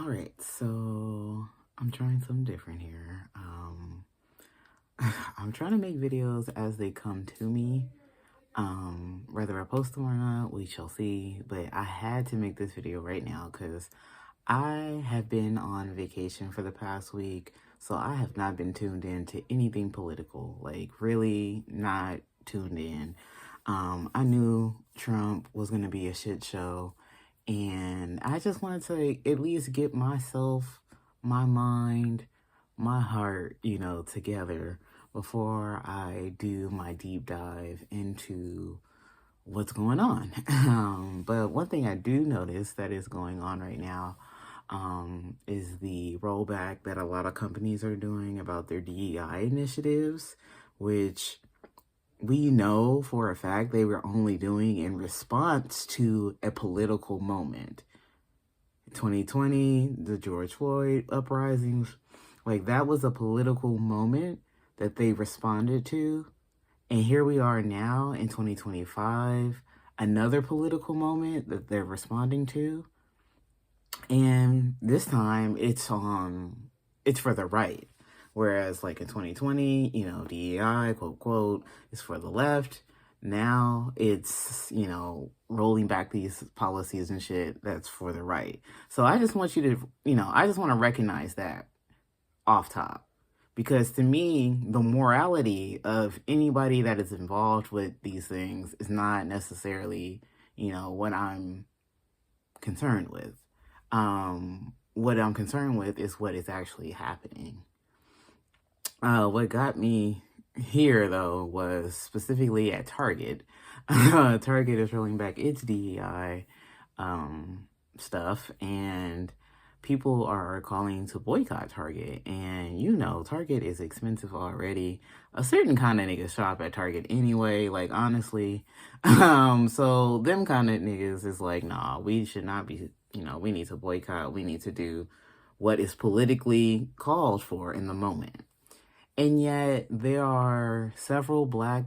All right, so I'm trying something different here. I'm trying to make videos as they come to me. Whether I post them or not, we shall see. But I had to make this video right now because I have been on vacation for the past week, so I have not been tuned in to anything political. Like, really not tuned in. I knew Trump was going to be a shit show, and I just wanted to at least get myself, my mind, my heart, together before I do my deep dive into what's going on. But one thing I do notice that is going on right now is the rollback that a lot of companies are doing about their DEI initiatives, which we know for a fact they were only doing in response to a political moment. 2020, the George Floyd uprisings, like that was a political moment that they responded to. And here we are now in 2025, another political moment that they're responding to. And this time it's for the right. Whereas like in 2020, DEI, quote, quote, is for the left. Now it's, rolling back these policies and shit that's for the right. So I just want you to, I just want to recognize that off top. Because to me, the morality of anybody that is involved with these things is not necessarily, what I'm concerned with. What I'm concerned with is what is actually happening. What got me here, though, was specifically at Target. Target is rolling back its DEI stuff, and people are calling to boycott Target. And Target is expensive already. A certain kind of niggas shop at Target anyway, like, honestly. So them kind of niggas is like, nah, we should not be, we need to boycott. We need to do what is politically called for in the moment. And yet there are several Black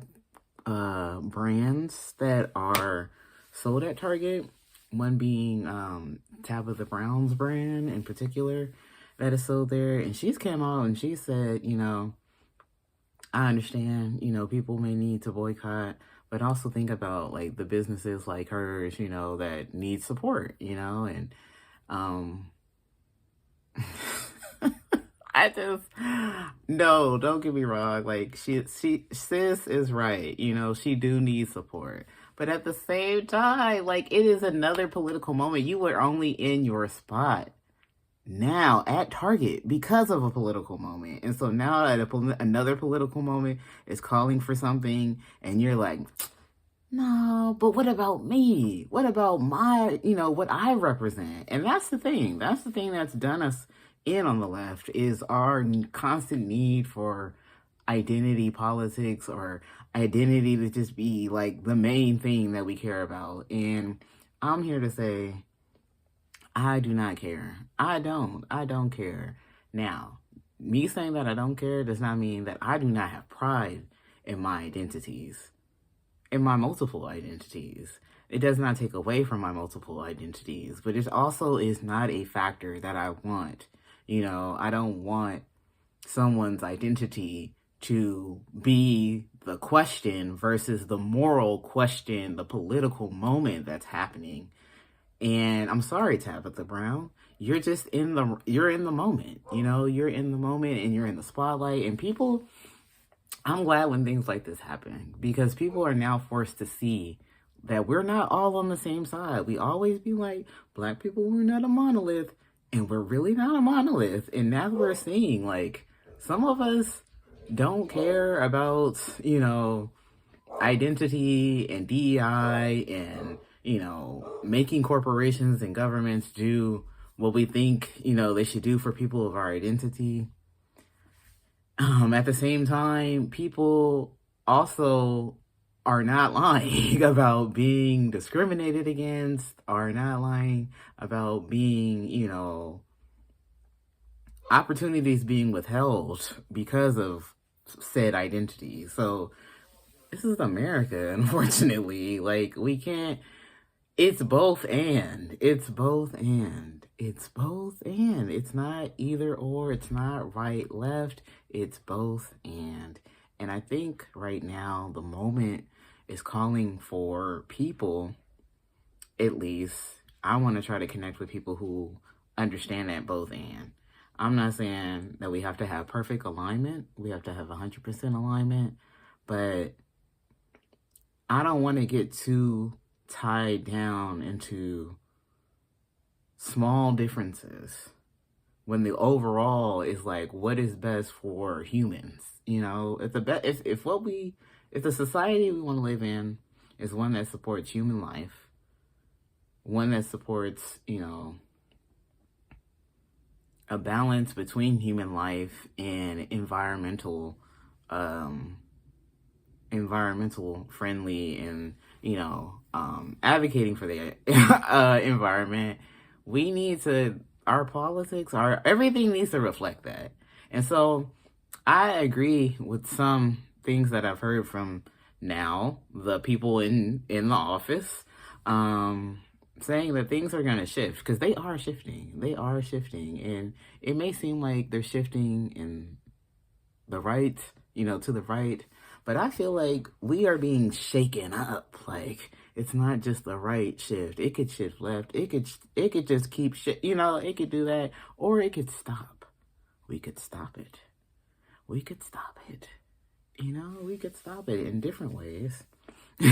brands that are sold at Target. One being Tabitha Brown's brand in particular that is sold there. And she's came out and she said, I understand, people may need to boycott, but also think about like the businesses like hers, that need support, and no, don't get me wrong. Like sis is right. She do need support. But at the same time, like it is another political moment. You were only in your spot now at Target because of a political moment. And so now at another political moment is calling for something and you're like, no, but what about me? What about my, what I represent? And that's the thing. That's the thing that's done us in on the left is our constant need for identity politics or identity to just be like the main thing that we care about. And I'm here to say, I do not care. I don't care. Now, me saying that I don't care does not mean that I do not have pride in my identities, in my multiple identities. It does not take away from my multiple identities, but it also is not a factor that I want. I don't want someone's identity to be the question versus the moral question, the political moment that's happening. And I'm sorry, Tabitha Brown, you're in the moment, you're in the moment and you're in the spotlight. And people, I'm glad when things like this happen because people are now forced to see that we're not all on the same side. We always be like, Black people, we're not a monolith. And we're really not a monolith. And now we're seeing, like, some of us don't care about, identity and DEI and, making corporations and governments do what we think, they should do for people of our identity. At the same time, people also are not lying about being discriminated against, are not lying about being, opportunities being withheld because of said identity. So this is America, unfortunately. Like we can't, it's both and. It's both and. It's not either or. It's not right, left. It's both and. And I think right now the moment is calling for people, at least, I want to try to connect with people who understand that both and. I'm not saying that we have to have perfect alignment. We have to have 100% alignment. But I don't want to get too tied down into small differences when the overall is like what is best for humans. You know, if the society we want to live in is one that supports human life, one that supports, you know, a balance between human life and environmental friendly, and, you know, advocating for the environment, we need to, our politics, our everything needs to reflect that. And so I agree with some things that I've heard from now the people in the office, saying that things are going to shift, because they are shifting. They are shifting, and it may seem like they're shifting in the right, you know, to the right, but I feel like we are being shaken up. Like, it's not just the right shift. It could shift left. It could just keep you know, it could do that, or it could stop. We could stop it. We could stop it. You know, we could stop it in different ways.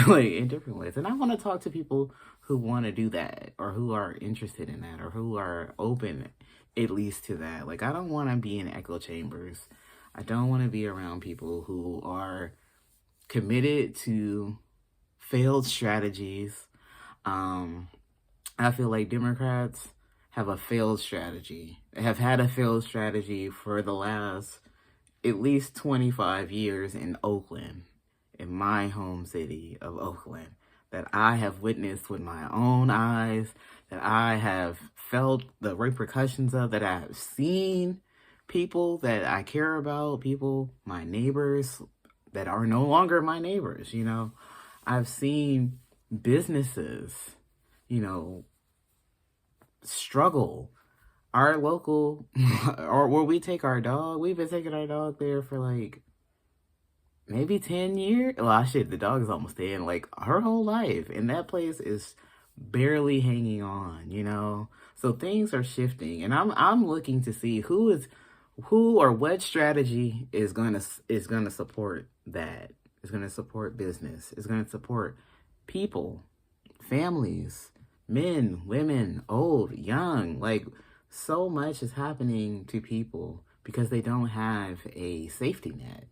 Like, in different ways. And I want to talk to people who want to do that, or who are interested in that, or who are open at least to that. Like, I don't want to be in echo chambers. I don't want to be around people who are committed to failed strategies. I feel like Democrats have a failed strategy. They have had a failed strategy for the last at least 25 years in Oakland, in my home city of Oakland, that I have witnessed with my own eyes, that I have felt the repercussions of, that I have seen people that I care about, people, my neighbors that are no longer my neighbors, you know. I've seen businesses, you know, struggle. Our local, or where we take our dog, we've been taking our dog there for like maybe 10 years. Well, shit, the dog is almost 10, like her whole life. And that place is barely hanging on, you know? So things are shifting, and I'm looking to see who or what strategy is going to support that. Is going to support business. Is going to support people, families, men, women, old, young. Like, so much is happening to people because they don't have a safety net.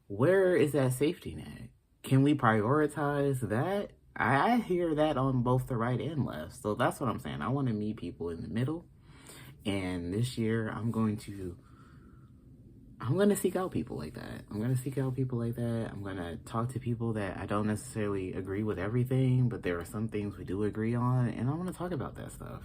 Where is that safety net? Can we prioritize that? I hear that on both the right and left. So that's what I'm saying. I want to meet people in the middle. And this year, I'm going to seek out people like that. I'm going to talk to people that I don't necessarily agree with everything, but there are some things we do agree on. And I want to talk about that stuff.